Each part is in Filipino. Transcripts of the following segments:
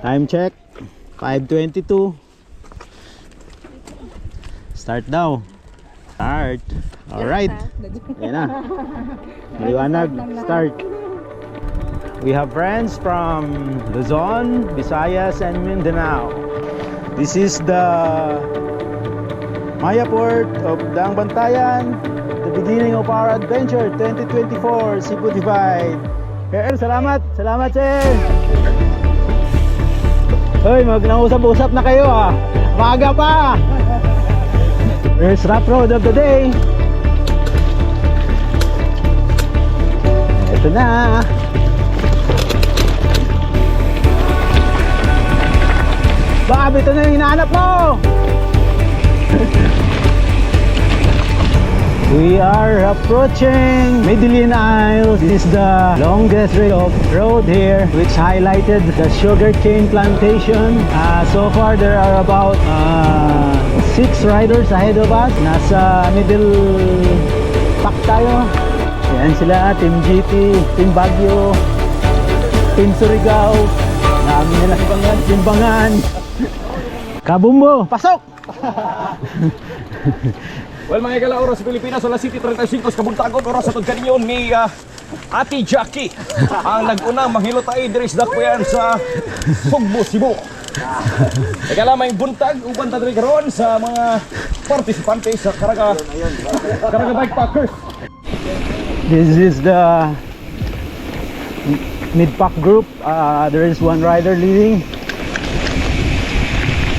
Time check 5:22. Start daw. Start. Alright. Ayan na. Maliwanag. Start. We have friends from Luzon, Visayas, and Mindanao. This is the Maya Port of Daang Bantayan. The beginning of our adventure 2024 Cebu Divide. Sir, salamat. Salamat, sir. Hoy, mag-nausap-usap na kayo ah. Maaga pa. First rough road of the day. Ito na. Baka ito na yung hinahanap mo. We are approaching Medellin Isles. This is the longest road here, which highlighted the sugarcane plantation. So far there are about 6 riders ahead of us. Nasa middle pack tayo. Yan sila, Team GT, Team Baguio, Team Surigao. Dami nila timbangan. Kabumbo, pasok! Well, mga igala, oras sa Pilipinas, alas 7:35 sa kabuntagon, oras sa tagkaninyon ni Ate Jackie. Ang nag-unang manghilo tayo, diris dakwayan sa Sugbo, Cebu. Igala, may buntag, uban ta diri karon sa mga partisipante sa Caraga Bikepackers. This is the mid-pack group. There is one rider leading.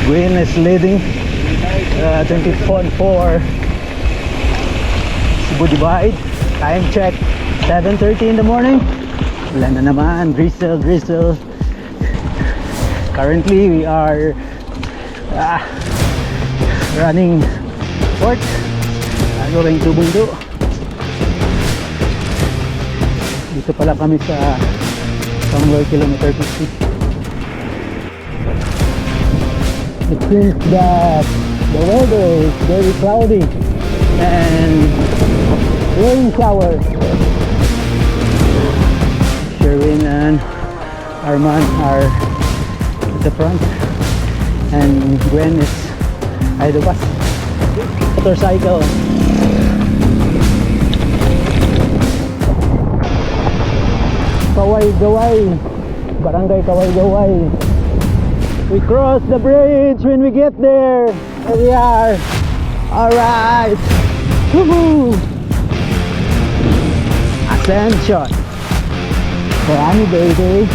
Green is leading. 24 Cebu Divide. Time check 7:30 in the morning. Wala na naman, drizzle. Currently we are running port, going to Bundo. Dito pala kami sa somewhere kilometer 50. It seems that the weather is very cloudy and rain shower. Sherwin and Arman are at the front and Gwen is ahead of us. Motorcycle. Kaway-Gaway, Barangay Kaway-Gaway. We cross the bridge when we get there. There we are. Alright. Woohoo! Ascension. Miami, baby.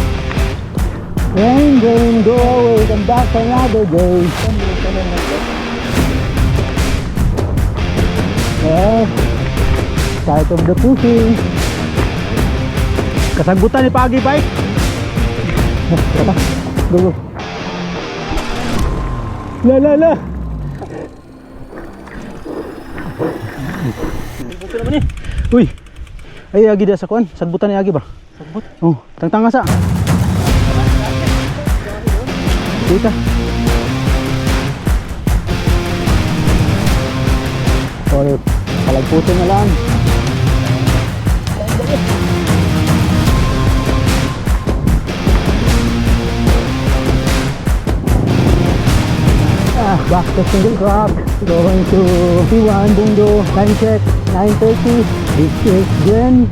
Rain, go away. Come back another day. Yeah. Start of the pushing. Kasagutan ni Pagi Bike. Go. La. Uy. Ay agi dia sa kuan, sagbutan ni agi ba? Sagbut. Oh, tangtanga sa. Kita. Or palagputin na lang. Back to single track, going to P1 Bundo. Time check 9:30. This is Gwen.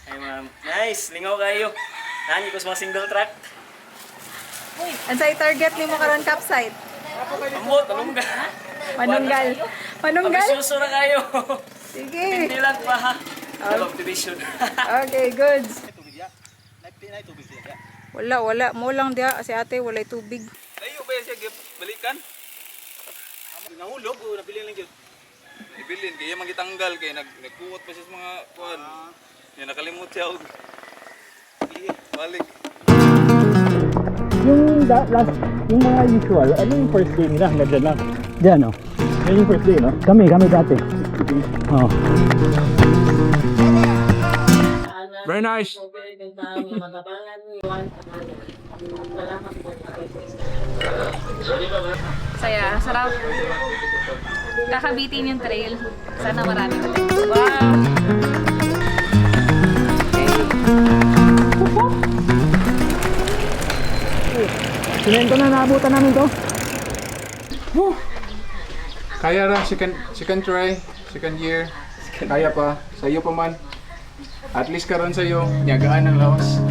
Ay ma'am, nice, lingaw kayo. Nanyi ko sa mga single track. Ang sa'y target ni mo karon capsite? Ambot, talungga. Manunggal? Pag-suso na kayo. Sige. Hindi lang pa ha. Dalawang division. Okay, goods. Wala. Mo lang dia si ate, walay tubig. Layo ba yan siya, balikan? Nahulog o nabilin lang yun? Nabilin, kaya magitanggal, kaya nagkuwat pa siya sa mga kuwan. Yan, nakalimut siya. Balik. Yung mga usual, ano yung first day nila? Hanggang lang. Diyan, no? Yan yung first day, no? Kami dati. Oh. Very nice. Saya, sarap. Kakabitin yung trail. Sana marami matay. Wow! Okay. Sinento na, naabutan namin to. Kaya ra, second try, second year. Kaya pa, sa'yo pa man. At least karon sa'yo, nyagaan ng lawas.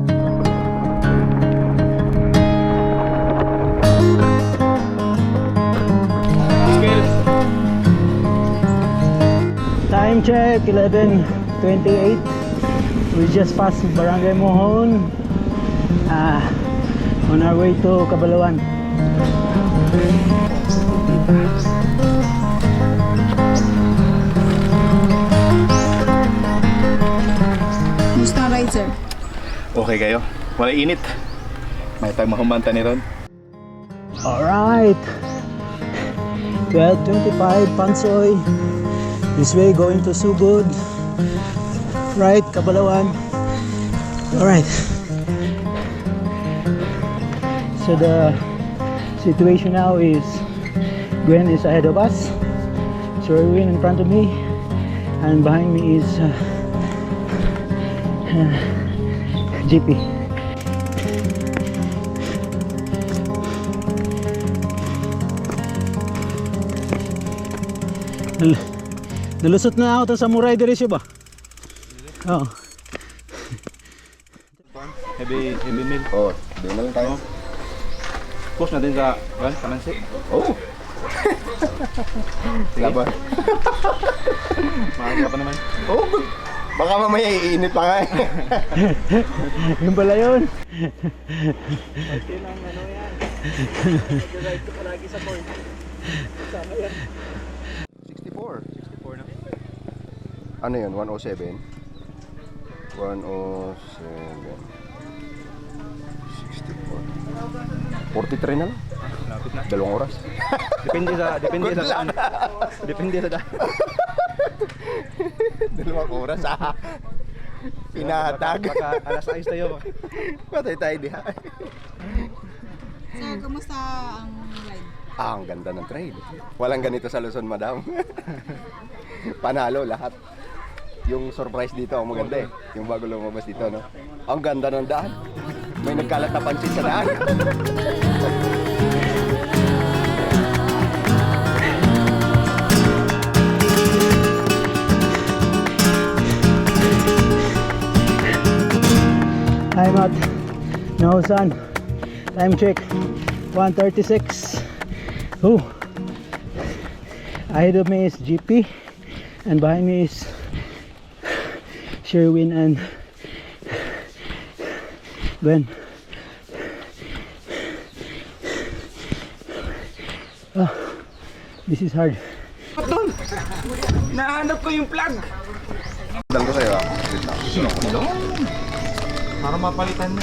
Time check, 11:28. We just passed Barangay Mohon. On our way to Cabalawan. Musta ride, sir? Okay kayo? Wala init. May tayong mahumanta ni Ron. Alright. 12:25 Pansoy. This way going to Sugod. Right, Cabalawan. Alright. So the situation now is Gwen is ahead of us. Sherwin in front of me. And behind me is GP. Nalusot na ako sa Samurai Diretso ba? Oo. Heavy meal. Oh, doon na lang tayo. Post natin sa kamansi. Oh! Laban. Mahal pa naman. Oh, good. Baka mamaya iinit pa nga eh. Yung pala yun. Okay lang, ano yan. Ride ko palagi sa board. Sama yan. 64 na. Ano yun? 107? 107. 64. 43 na lang. Lapit na. 2 oras. Depende sa daan. Depende sa daan. 2 oras ah. Pinatag. Baka alas 6 tayo. Patay tayo diha. So, kamusta ang ride? Ah, ang ganda ng trail. Walang ganito sa Luzon, madam. Panalo lahat. Yung surprise dito ang maganda eh. Yung bago lumabas dito, no? Ang ganda ng daan. May nagkalat na pansin sa daan. I'm at Nausan. Time check 1:36. Ooh. Ahead of me is GP and behind me is Sherwin and Gwen. Oh, this is hard. Nahanap ko yung plug. Dang ko sa'yo ah. Para mapalitan mo.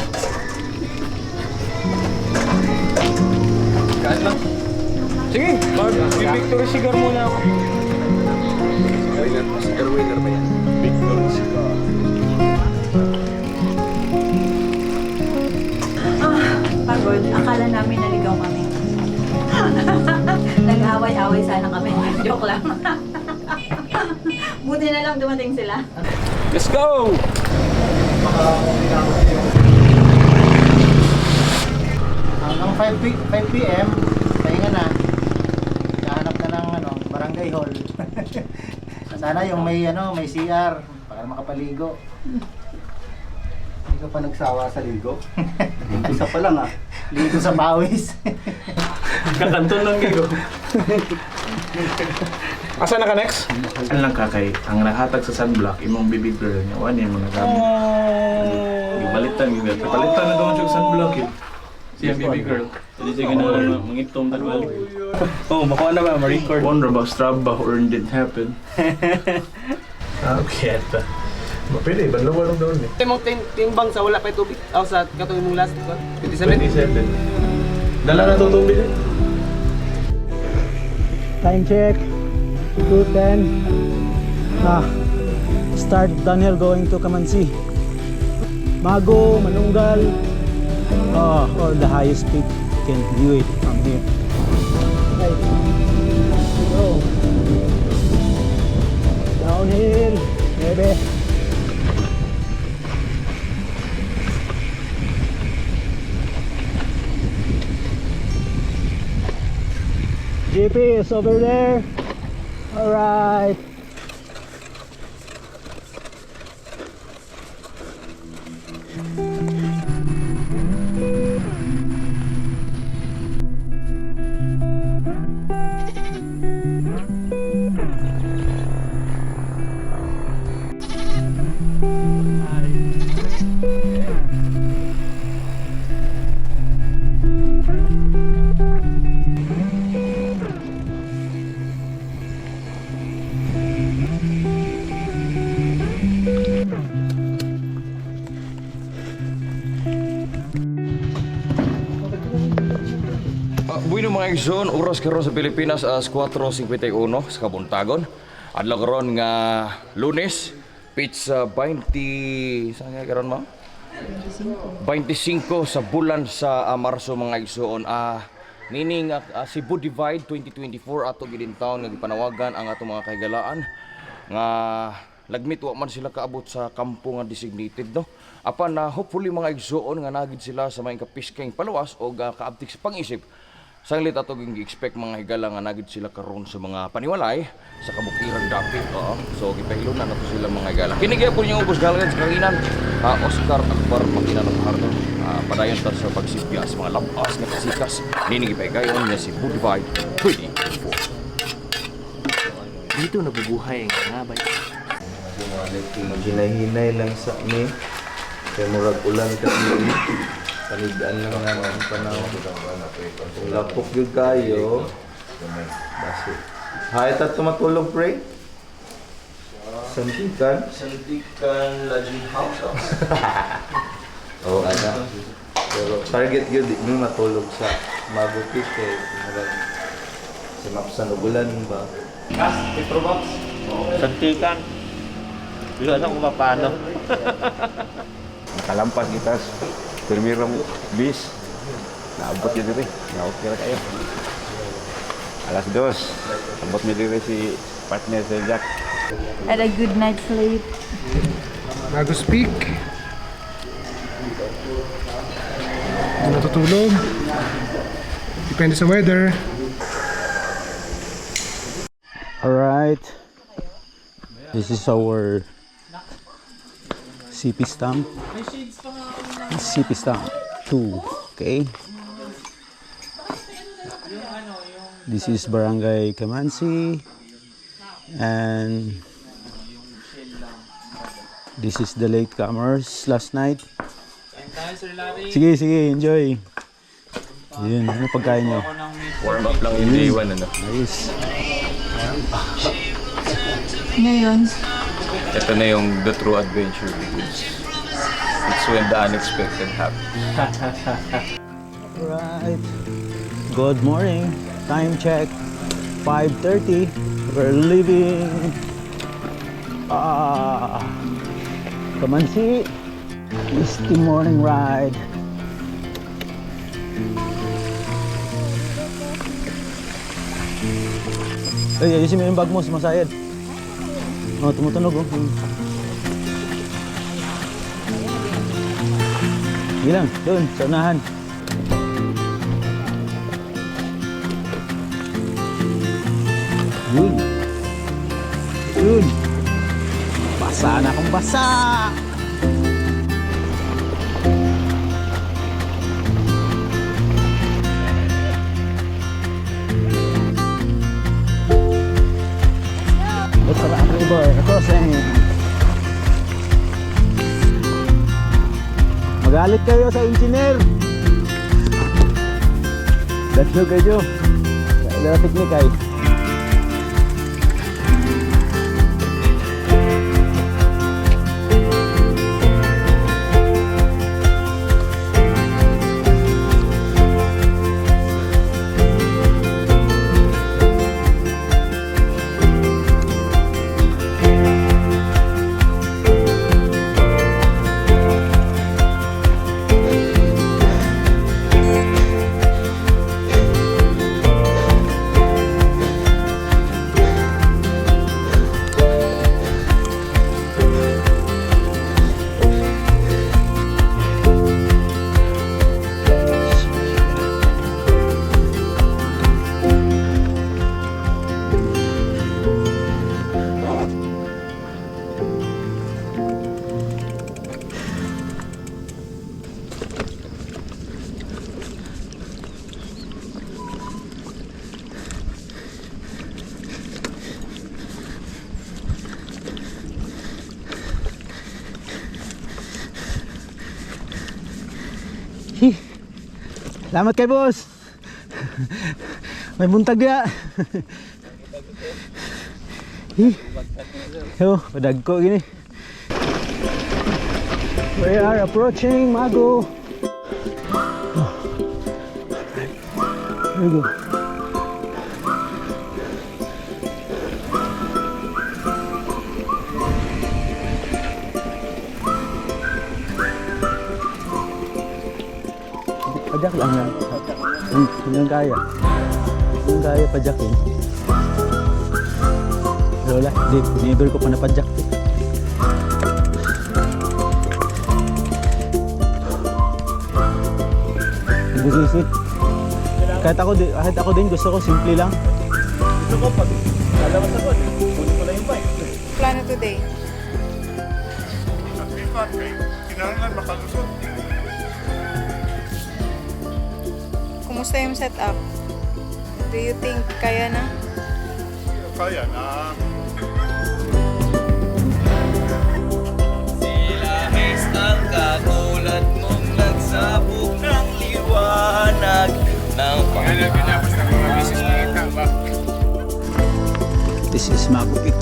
Kain lang. Sige, mag-victory cigar muna ako. Winner ba yan? Victory cigar. Pagod. Akala namin naligaw kami. Nag-away-away sana kami. Joke lang. Buti na lang dumating sila. Let's go! Hanggang 5 p.m. pahinga na. Kahanap na ng barangay hall. Sana yung may CR para makapaligo. Hindi ka pa nagsawa sa ligo. Isa pa lang ah. Ligo sa pawis. Kakanton lang gigo. Asa na ka next? Ano lang kakay, ang nahatag sa sunblock, imong bibig girl niya, wala niya mo nagamit. Gibalitan, Palitan na doon siya sunblock yun. Siya baby girl. Hindi siya ganawa mangitom tagal. Oh, makuha na ba? Ma-record. Wonder ba, Strava or didn't happen. Okay, ata. Mapili, banlawa lang doon eh. Timong timbang sa wala pa tubig. O sa katong mong last 27. 27. Dala na itong tubig eh. Time check 2:10. Start tunnel going to Kamansi. Mago, Manunggal, or the highest peak. You can view it from here. Right. Go. Downhill, baby. JP is over there. All right. Bueno mga igsoon, oras karon sa Pilipinas as 4:51 sa kabuntagon. Adlaw karon nga Lunes, pizza 20 saan nga karon mo? 25 sa bulan sa Marso mga igsoon. Nining Cebu Divide 2024 ato gid taon nga gipanawagan ang atong mga kahigalaan nga lagmit wa man sila kaabot sa kampo nga designated no. Apan na hopefully mga igsoon nga nagid sila sa may kapiskeng paluwas o kaabtik sa pang-isip. Sanglit ato gi-expect mga higala nga nagid sila karon sa mga paniwalay sa kabukiran dapit. So gipahilon na nato sila mga higala. Kini gyud po yung ubos galangan sa kanginan. Oscar Akbar Makinanong Hardo. Padayon ta sa pagsipya sa mga lapas nga kasikas. Nini gipahigayon niya si Budivide 24. Dito nabubuhay ang ngabay. Hinay-hinay lang sa ni. Kaya murag ulan kami. Panidaan lang nga ang panahon. Kung lapok yun kayo. Basi. Hay, tato matulog, pre? Santikan? Santikan Lodging House. Oo, ana. Pero target yun, di mo matulog sa mabuti kay sinapsan ulan ba? Petrobox. Santikan. Hindi alam kung paano. Nakalampas kita permirang bis. Naabot yun dito. Naukira kayo. Alas 2. Abot mo dito si partner si Jack. Had a good night's sleep. Bago speak. Hindi natutulog. Depende sa weather. Alright. This is our CP stamp. CP stamp 2. Okay. This is Barangay Kamansi. And this is the latecomers last night. Sige, enjoy. Yun, ano pagkain nyo? Warm up lang yung day 1 ano. Nice. Ngayon, Ito na yung the true adventure begins. It's when the unexpected happens. Right. Good morning. Time check. 5:30. We're leaving. Kamansi. Misty morning ride. Ay, ayusin mo yung bag mo, sumasayad. Oh, tumutunog oh. Bilang, doon, sa unahan. Yun. Yun. Basa na akong basa. Bataan River crossing. Magalit kayo sa engineer. Dadyo kayo. Sa teknik ay. Salamat kay boss. May buntag dia. Yo, padag ko gini. We are approaching Mago. Here we go. Pajak lang yan. Hanggang kaya. Hanggang kaya pajakin. Pero wala, never ko pa napadyak. Nagsisisi. Kahit ako din gusto ko simple lang. Gusto ko pag lalabas ako, kunin ko lang yung bike. Plano today? Kailangan makalusot. Kumusta yung setup? Do you think kaya na? Kaya na. Sila haze ang katulad mong nagsabog ng liwanag ng Basta mga business nakita ba? This is Mago Peak.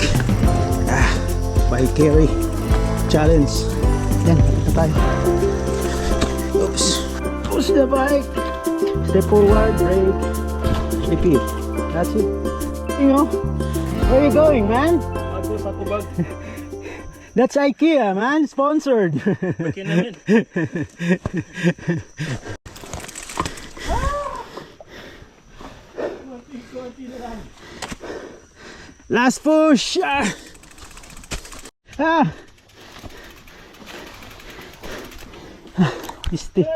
By Kerry Challenge. Yan, ito tayo. Oops. Push the bike. Step forward, brake. Repeat. That's it. You know, where are you going, man? Ako sa kubag. That's IKEA, man. Sponsored. Last push. Isti.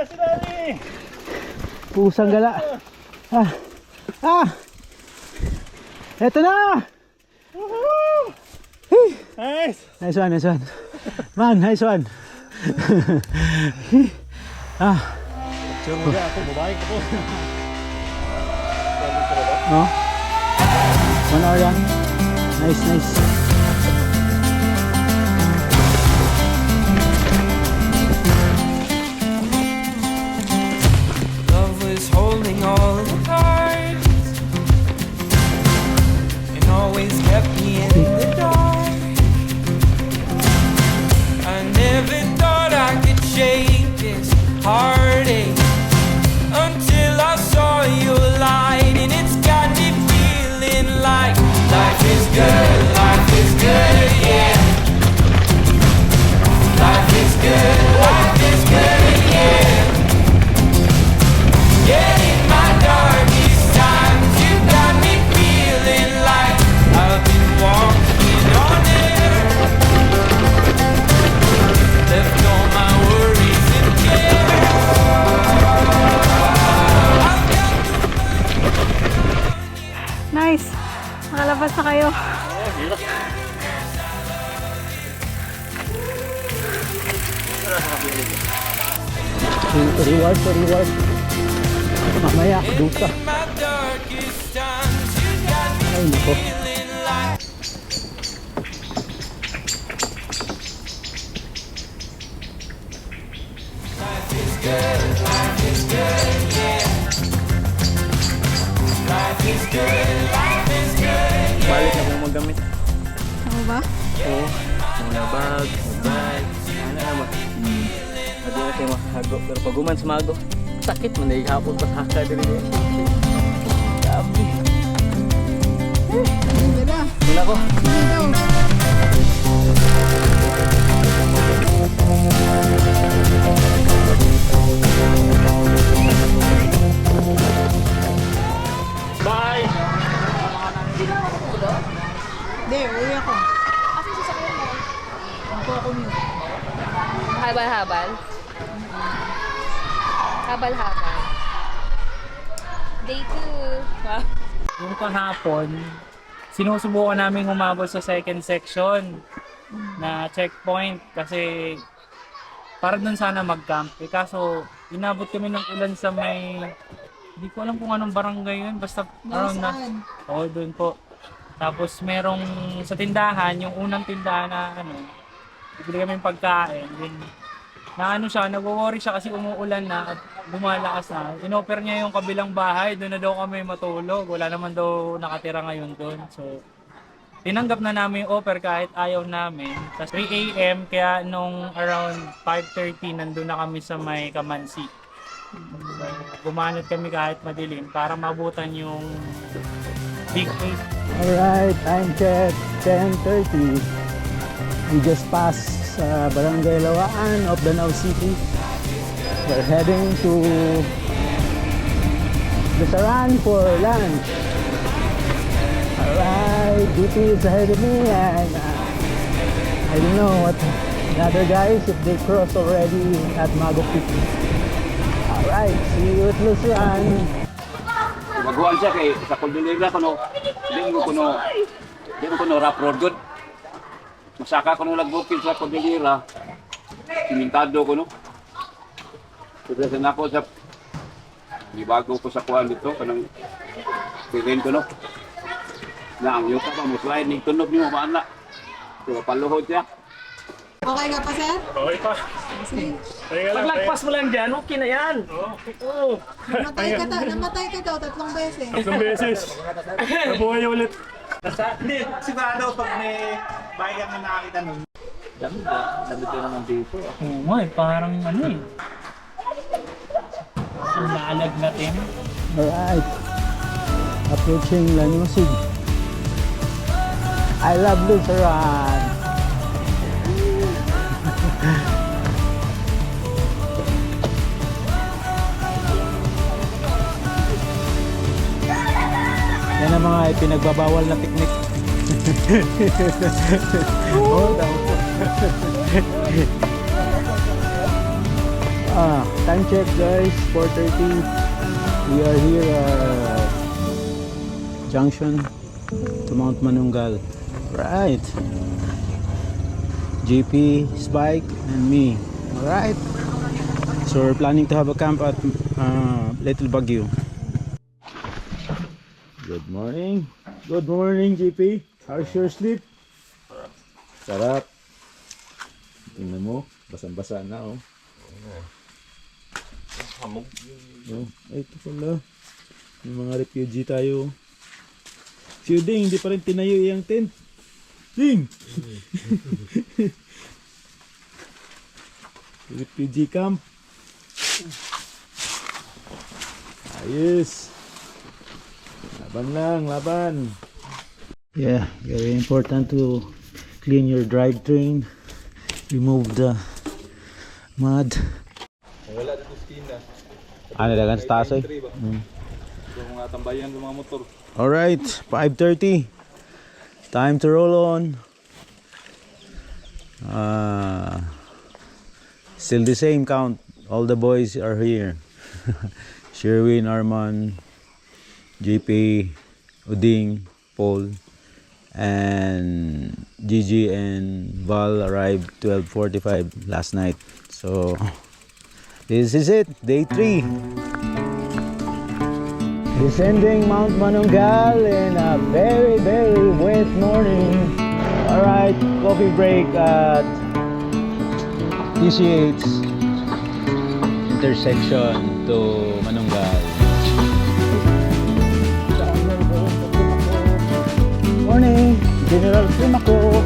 Pusang gala. Eto na. Nice! Nice one, nice one. Man, nice one. Tsura ako, babae ko. No? 1 hour lang. Nice, nice. Love was holding all the cards and always kept me in the dark. I never thought I could shake this heartache until I saw your light, and it's got me feeling like life is good, yeah. Life is good, yeah. Yeah, in my darkest times, you got me feeling like I've been walking on air. Left all my worries and Nice! Nakalabas na kayo. Reward. Mamaya, duka. in my darkest times, you got me Ay, nako. feeling like life is good, yeah. Life is good, yeah. Balik na kung magamit. Ano ba? Oo. Mga bag, ano naman. Hindi na kayo makahago. Pero pag uman sumago, sakit mo na ihapon pa sa haka din eh. Grabe. Muna ko. Bye! Hindi, uwi ako. Habal-habal. Habal-habal. Day 2. Wow. Yung kahapon, sinusubukan namin humabol sa second section na checkpoint kasi para dun sana mag-camp. Kaso inabot kami ng ulan sa may, hindi ko alam kung anong barangay yun, basta around na. Oo, dun po. Tapos merong sa tindahan, yung unang tindahan na bibili kami ng pagkain. Then na ano siya, nag-worry siya kasi umuulan na at lumalakas na. Inoffer niya yung kabilang bahay, doon na daw kami matulog. Wala naman daw nakatira ngayon doon. So, tinanggap na namin yung offer kahit ayaw namin. Tapos 3 a.m. kaya nung around 5:30 nandun na kami sa may Kamansi. So, bumanat kami kahit madilim para mabutan yung big eight. Alright, time check, 10:30. We just passed Barangay Lawaan of Danao City. We're heading to Besaran for lunch. Alright, DP is ahead of me and I don't know what the other guys if they crossed already at Mago Peak. Alright, see you at Lucian. Magawan siya kay sa Cordillera kuno. Di mo kuno rough road good. Masaka kuno nagbukid sa Cordillera. Simentado kuno. Pero sa nako sa gibago ko sa kuan dito kanang event kuno. Na ang yuta pa mo slide ning tunog niyo maana. So paluhod siya. Okay ka pa, sir? Okay pa. Paglagpas mo lang dyan, okay na yan. Oo. Namatay ka daw 3 beses. 3 beses. Nabuhay ulit. Hindi, sigurado pag may bayan na nakakita nun. Dami ko naman dito. Oo nga eh, parang ano eh. Ang naalag natin. Alright, approaching Lanusid. I love Lucian. Yan ang mga ipinagbabawal na picnic. Oh, time check guys, 4:30. We are here junction to Mount Manunggal. Right. JP, Spike, and me. Alright. So we're planning to have a camp at Little Baguio. Good morning. Good morning, JP. How's your sleep? Sarap. Tingnan mo, basang-basa na oh. Hamog. Oh, ay, ito pala. May mga refugee tayo. Si Uding, hindi pa rin tinayo yung tent. Ding! Refugee camp. Ayos. Laban lang, laban. Yeah, very important to clean your drivetrain. Remove the mud. Wala dito stina. Ano dagan sa taas eh? Yung mga tambayan ng mga motor. Alright, 5:30. Time to roll on. Still the same count. All the boys are here. Sherwin, Arman, JP, Uding, Paul, and Gigi and Val arrived 12:45 last night. So this is it, day 3. Descending Mount Manunggal in a very, very wet morning. Alright, coffee break at TCH intersection to Manunggal. Morning, General Primaco.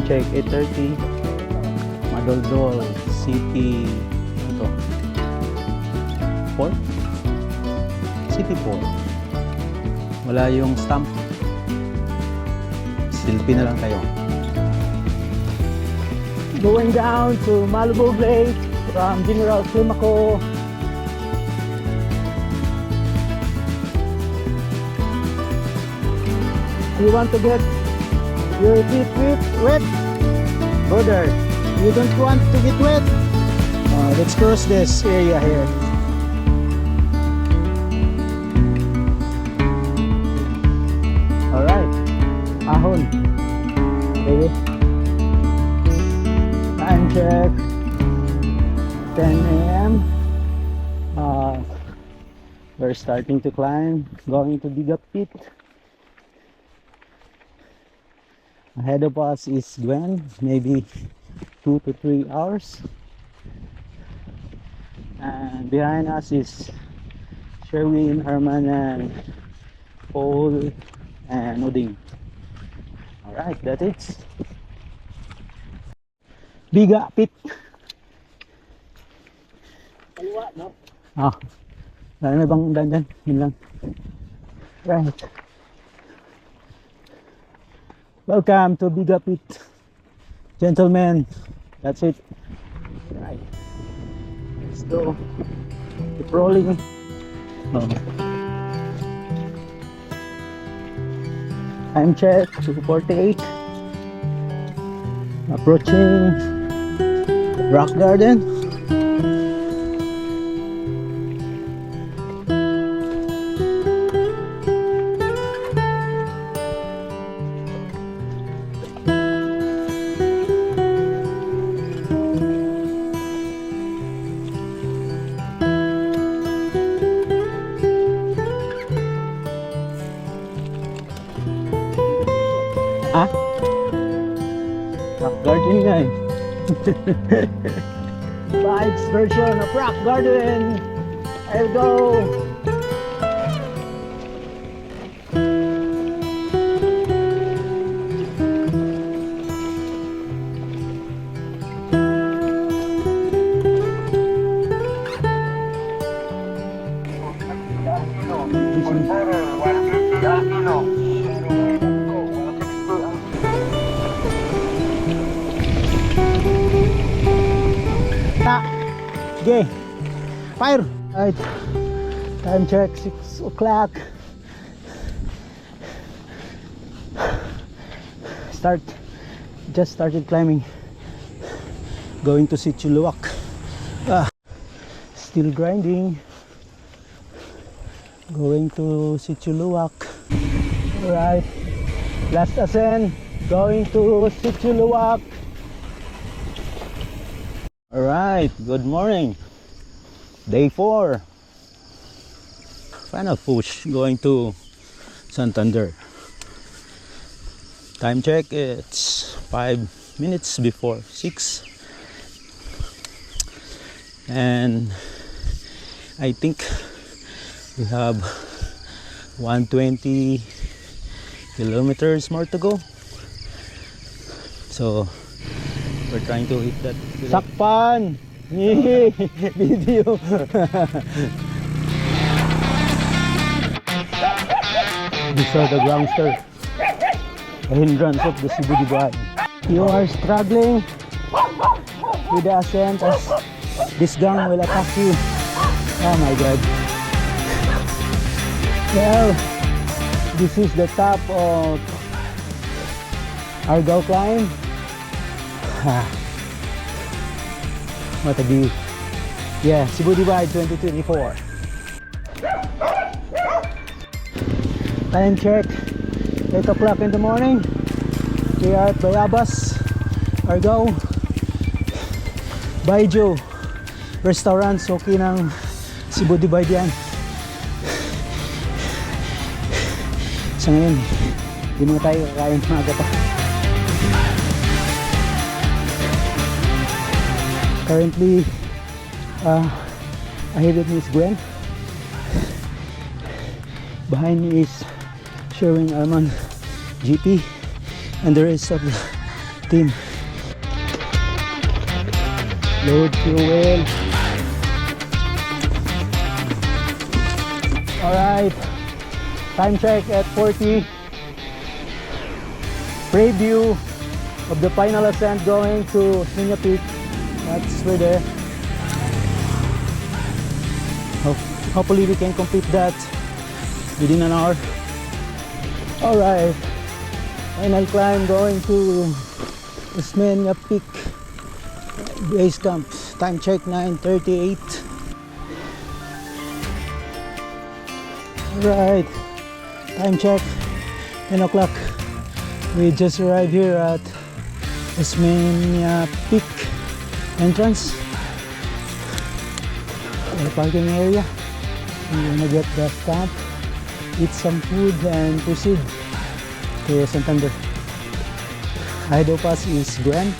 check 8:30. Madoldol City. Ito. Port? City Port. Wala yung stamp. Silpi na lang kayo. Going down to Malibu Lake from General Climaco. You want to get your feet wet? Go there. You don't want to get wet? Let's cross this area here. Alright. Ahon. Baby. Time check. 10 a.m. We're starting to climb. Going to dig up pit. Ahead of us is Gwen, maybe 2 to 3 hours. And behind us is Sherwin, Herman, and Paul, and Oding. Alright, that's it. Biga pit. Kaliwa, no? Wala na bang dandan? Yun lang. Right. Welcome to Biga Pit, gentlemen. That's it. Right. Let's go. Keep rolling. Time check 2:48. Approaching Rock Garden. Rock Garden nga eh. Vibes version of Rock Garden. I'll go. Okay, fire. Right. Time check 6 o'clock. Just started climbing. Going to Sichuluwak. Still grinding. Going to Sichuluwak. Alright. Last ascent. Going to Sichuluwak. Alright, good morning. Day 4. Final push going to Santander. Time check, it's 5 minutes before 6. And I think we have 120 kilometers more to go. So we're trying to hit that. Sakpan! Video! These are the gangsters. The hindrance of the Cebu Divide. You are struggling with the ascent as this gang will attack you. Oh my god. Well, this is the top of Argao climb. What a view. Yeah, Cebu Divide 2024. Time check 8 o'clock in the morning. We are at Bayabas, Argao. Baijo Restaurant, soki ng Cebu Divide yan. Sa ngayon, hindi mo tayo kakain maaga pa. Currently, ahead of me is Gwen. Behind me is Sherwin, Arman, GP, and the rest of the 15. Load fuel. Alright, time check at 40. Preview of the final ascent going to Minya Peak. That's we're there. Hopefully we can complete that within an hour. Alright, final climb going to Usmania Peak base camp. Time check 9:38. Alright, time check 10 o'clock. We just arrived here at Usmania Peak entrance. The parking area. We're gonna get the camp, eat some food, and proceed to Santander. Ahead of us is Gwen,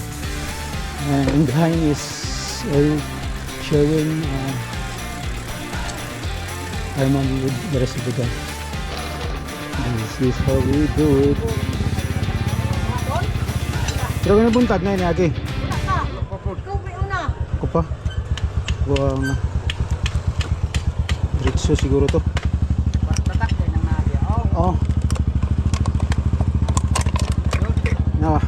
and behind is Sherwin, Arman with the rest of the gang. This is how we do it. Pero ka nabuntag na yun, Ate? Ako pa? Buwang diretso siguro to. Oo. Nawa.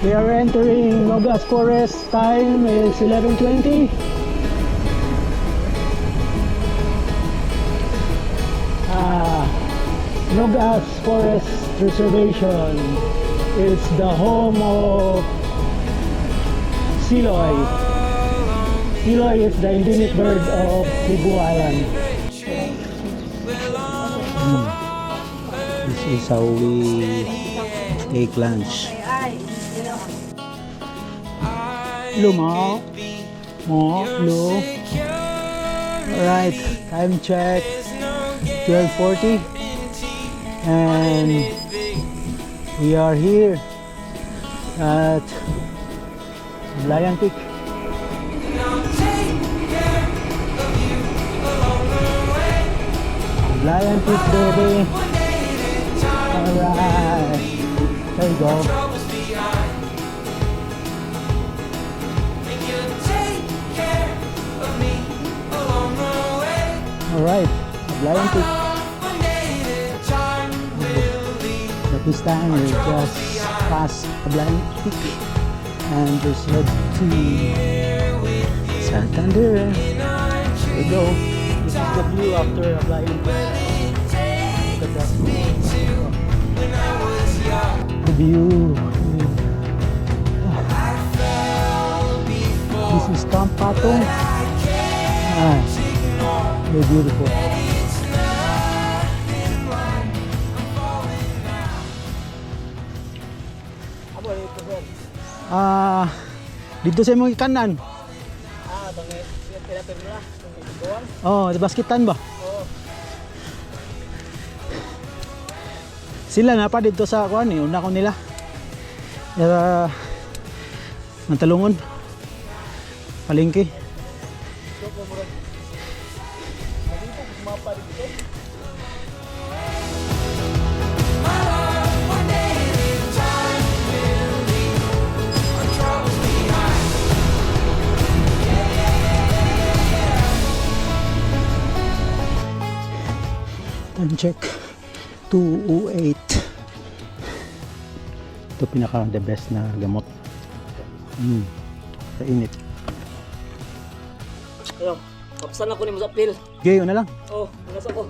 We are entering Nogas Forest. Time is 11:20. Nogas Forest Reservation is the home of Siloy. Siloy is the endemic bird of Cebu Island. This is how we take lunch. Hello, Ma. Ma, hello. Alright, time check 12:40. And we are here at Lion Peak. Lion Peak, baby. Alright, there you go. Alright, Lion Peak. But this time we just passed a Lion Peak and just head to Santander. Here we go. This is the view after a Lion Peak. Look at that. The view. This is Camp Patong. Very beautiful. Dito sa imong kanan. Oh, di basketan ba? Oo. Sila na pa dito sa kuan ni una ko nila. Mantalungon. Palengke. Time check 2:08. Ito pinaka the best na gamot. Sa init. Ayo, kapsan ako ni mo sa pil. Okay, una lang. Oh, unas ako.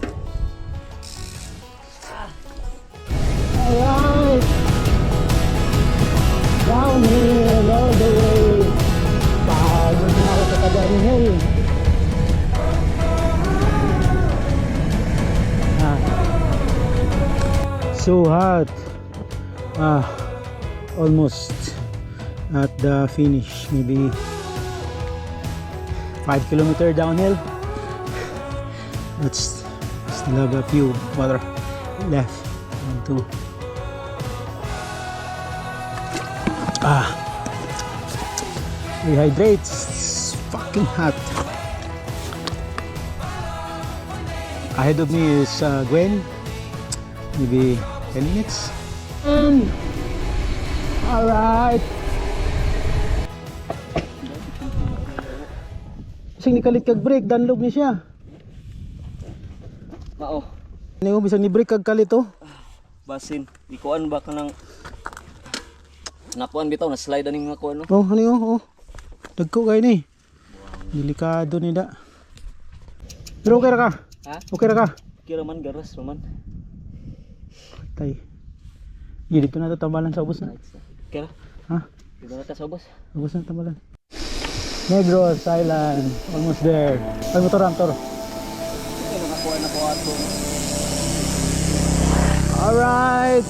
Alright. Downhill all the way. Pagod na ako sa Tagarnihil. So hot. Almost at the finish. Maybe 5 kilometers downhill. That's still have a few water left. 1, 2. Rehydrate. It's fucking hot. Ahead of me is Gwen. Maybe 10 minutes. Alright. Bisag ni kalit kag brake, danlog ni siya. Mao. Ni bisag ni brake kag kalit oh. Basin. Ikuan ba ka ng... Napuan bitaw, na-slide aning mga kuan no? Oh, ano yun? Oh. Dagko kayo ni. Delikado ni da. Pero okay ra ka? Ha? Okay ra ka? Kira man, garas man. Tay. Iya, dito na ito tambalan sa ubos na. Kira? Ha? Dito na ta sa ubos. Ubos na tambalan. Negros Island. Almost there. Ay, motor. Okay, nakakuha na po ato. Alright.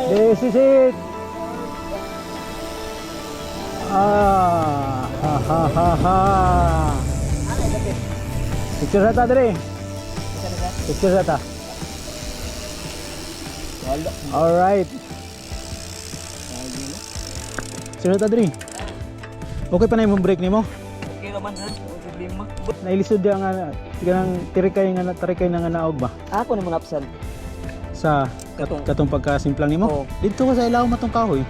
This is it. Ah, ha ha ha ha. Picture sa ta dre. Picture sa ta. Alright. Picture sa ta dre. Okay pa na yung break nimo? Okay naman ha, ang problema. Nailisod yang ganang tirikay na nga naog ba? Ako naman apsan. Sa katong pagkasimplang nimo? Oo. Dito ko sa ilaw matong kahoy.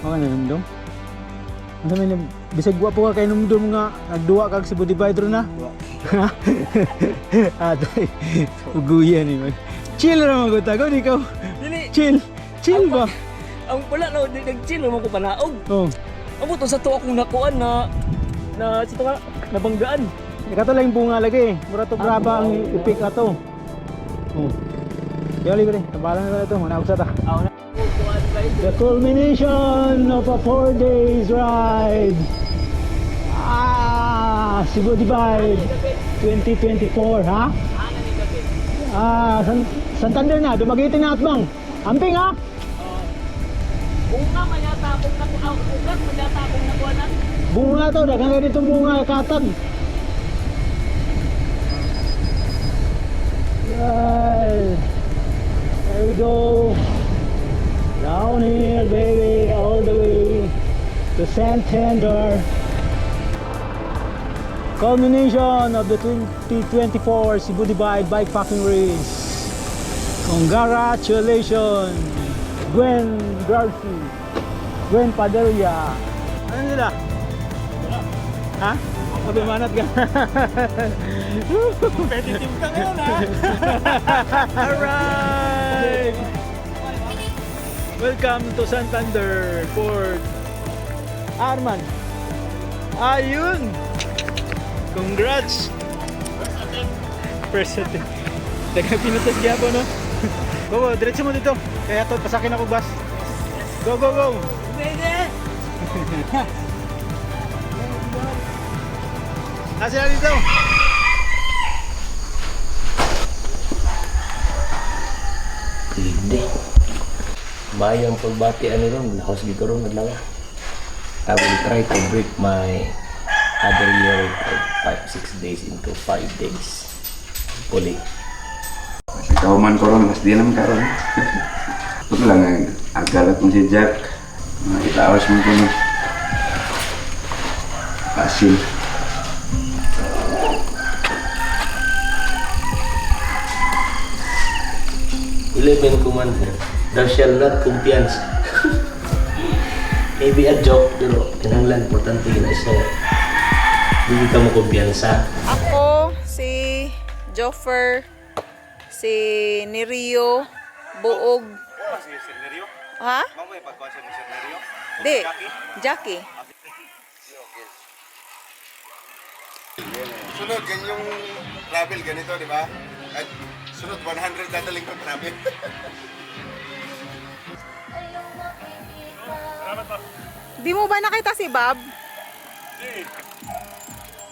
Okay na numdum. Ano man bisag wa po ka kay numdum nga nagduwa kag Cebu divider na. Atay. Uguyan ni man. Chill ra mo tago ikaw. Dili. Chill ba? Ang pula na nag-chill mo ko panaog. Oh. Amo to sa to akong nakuan na sa to nga nabanggaan. Ikato lang yung bunga lagi. Mura to graba ang ipik ato. Oh. Yo libre, tabalan na ito. Muna usata. The culmination of a 4 days ride. Cebu Divide 2024, ha? Santander na, dumagitin na atbang. Amping, ha? Bunga man yata akong nakuha. Ugat man yata akong nakuha na. Bunga to, dagang ganito bunga, katag. Right. There we go. Down here, baby, all the way to Santander. Culmination of the 2024 Cebu Divide Bikepacking Race. Congratulations, Gwen Garci, Gwen Padilla. Ano nila? Ha? Mabimanat ka. Competitive ka ngayon, ha? Alright! Welcome to Santander, Port Arman. Ayun! Congrats! First attempt. Dagang pinutas gyapon, no? Go, diretso mo dito. Kaya to, pasakin ako bus. Go, go, go! Sila dito. Hindi. Bayang pagbati ano ron, lahos dito ron naglawa. I will try to break my other year of 5-6 days into 5 days. Puli. Ikaw man ko ron, mas di naman ka ron. Ito lang, agalat mo si Jack. Itawas mo ko no. Asil. Eleven Commander, thou shall not confiance. Maybe a joke, pero kinahanglan importante yun is hindi ka mo kumpiyansa. Ako, si Joffer, si Nerio, Buog. Si Sir Nerio? Ha? Mamaya pagkonsen ni Sir Nerio? Di, Jackie. Sunod, ganyang travel ganito, di ba? At sunod, 100 dadaling ko travel. Di mo ba nakita si Bob? Hindi.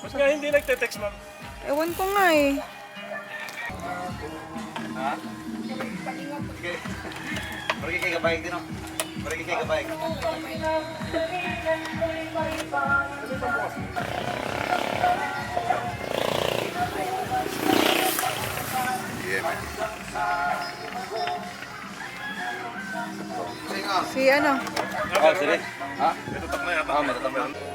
Mas nga hindi nagte-text, ma'am. Ewan ko nga eh. Ha? Sige. Pergi kayo kabayag din, no? Pergi kayo kabayag. Si ano? Oh, sige. Ha? Tutok na yata. May tutok na yata.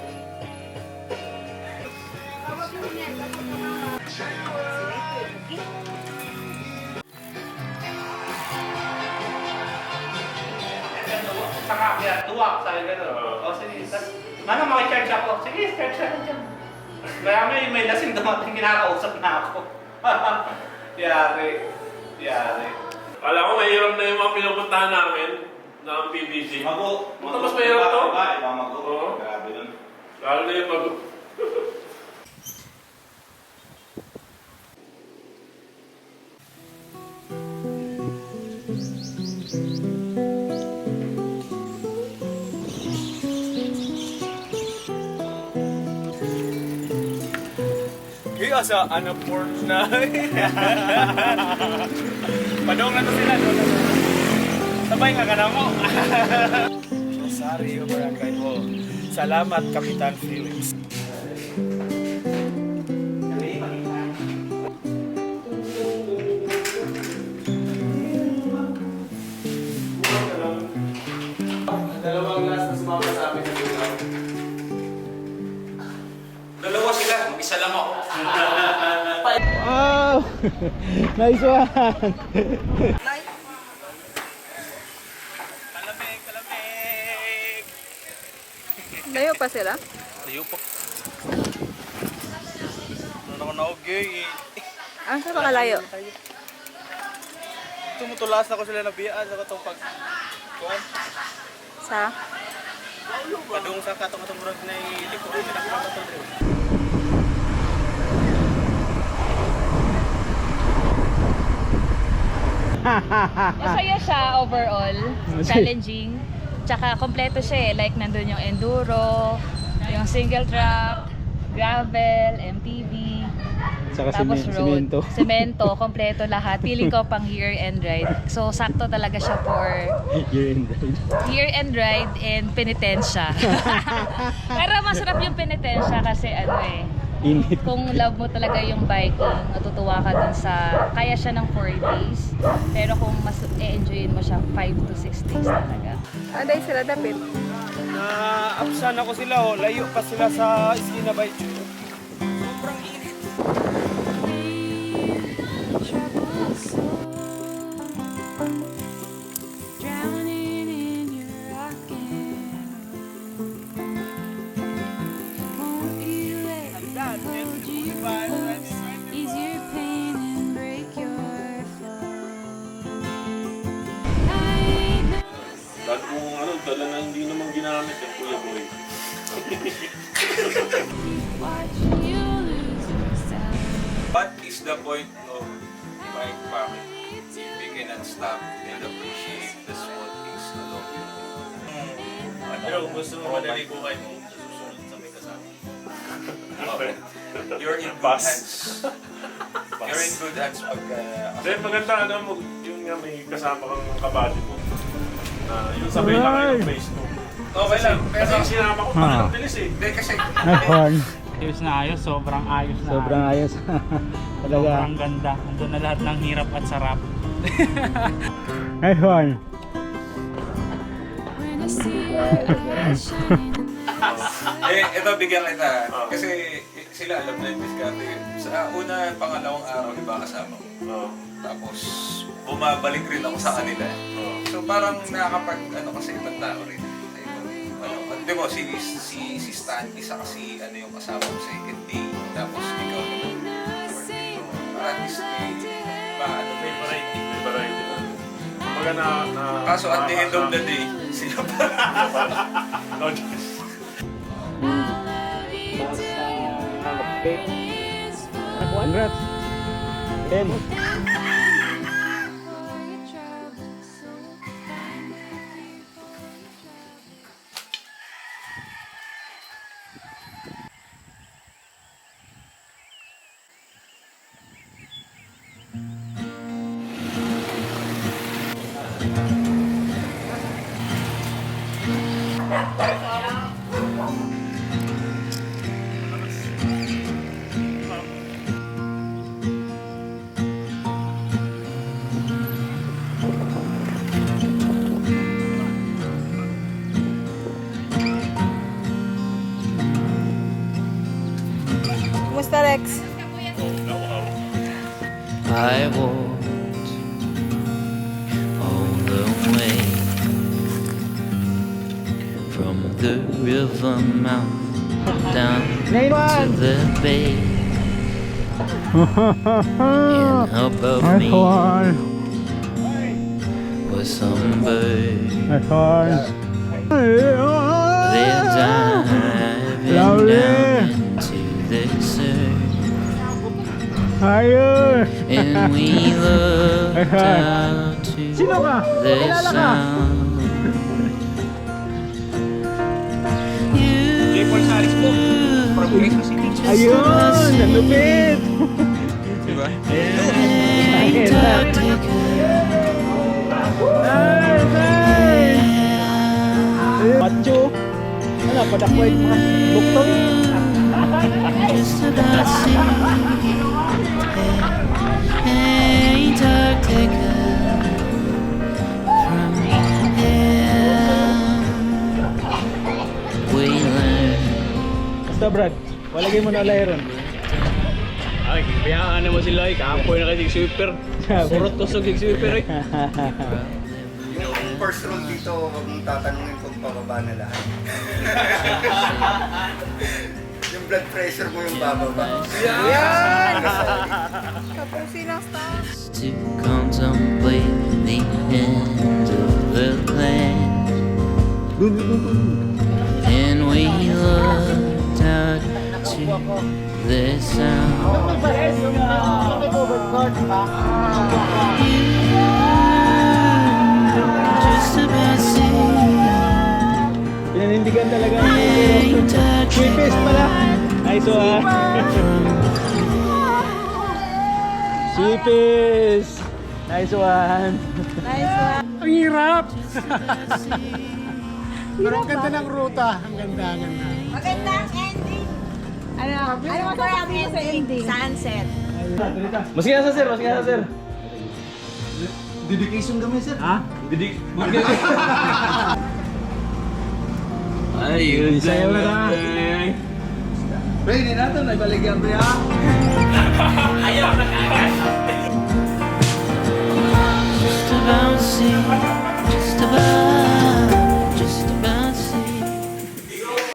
Saka kaya tuwak, sabi gano'n. O sige, tas, ano, makicharge ako. Sige, charge ako dyan. Kaya may lasing dumating, kinakausap na ako. Yari. Alam ko, mahirap na yung mga pinupuntahan namin ng PBC. Mago. Tapos mahirap to? Mago. Oo. Grabe nun. Lalo na yung mago. Kaya sa Porch na. Padong na to sila. Sabay nga ka na mo. Rosario Barangay Hall. Salamat, Kapitan Felix. Dalawang glass na sumama sa amin ng ilaw. Dalawa sila, mag-isa lang ako. Wow! Nice one! Layo pa sila? Layo po. Ano ako na-okay eh. Ah, saan ba kalayo? Tumutulas ako sila na biyaan sa katong pag... Kuan? Sa? Padung sa katong murag na iliko ko sila katong. Masaya siya overall. Challenging. Tsaka kompleto siya eh. Like nandun yung enduro, yung single track, gravel, MTB. Saka Tapos road, semento. semento, kompleto lahat. Feeling ko pang year-end ride. So, sakto talaga siya for year-end ride and penitensya. Pero masarap yung penitensya kasi ano eh, Init. kung love mo talaga yung biking, matutuwa ka dun sa, kaya siya ng 4 days. Pero kung mas e-enjoyin mo siya, 5 to 6 days talaga. Aday sila dapit. Na-upsan ako sila oh. Layo pa sila sa Esquina by Chu. Sobrang init. Dahil kung ano, dala na hindi naman ginamit yung Kuya Boy. What is the point of bike packing if you cannot stop and appreciate the small things along the road? Pero kung gusto mo madali buhay mo, susunod sa may kasama. You're in good hands. You're in good hands pag... Then maganda ano mo, yung nga may kasama kang kabady mo. Yung sabay lang kayo ng face 2. Okay lang. Kasi sinama ko, ang bilis eh. Hindi kasi... Ayos na ayos, sobrang ayos na. Sobrang ayos. Talaga. Sobrang ganda. Nandun na lahat ng hirap at sarap. Nice one. Ito bigyan kita. Kasi sila alam na yung diskarte. Sa una, pangalawang araw, iba kasama ko. Tapos, bumabalik rin ako sa kanila. So parang nakakapag, kasi ibang tao rin. Di ba, si Stanley sa kasi yung kasama ko second day. Tapos ikaw naman. Para at least may variety. May variety na. Kumbaga na... Kaso at the end of the day, sila pa. No choice. Congrats. 10. Kumusta, Rex? I walked all the way the river mouth down to the bay. And above me was some bird. They're diving down into the surf. And we looked out to the sound. Ayun, ang lupit. Diba? Macho. Ano, padakway mga buktong. Basta Brad, walagay mo na layron. Ay, kaya naman sila ay kaapoy na kasi sweeper. Purot kusog yung sweeper eh. Yung first room dito, huwag mong tatanungin kung pababa na lahat. Yung blood pressure mo yung bababa. Yan! Tapusin ang stars. To contemplate the end of the land. And we looked out to the sound. Just about Pinanindigan talaga ang sweetest pala. Nice one. Sweetest. Nice one. Nice one. Ang hirap! Pero ang ganda ng ruta. Ang ganda, ang ganda. Magandang ending. Ano masasabi mo sa ending? Sunset. Maski na sir, maski na sir. Dedication kami, sir. Ha? Ayun, sayo na. Pre, hindi natin. Nagbaligyan, pre, ha?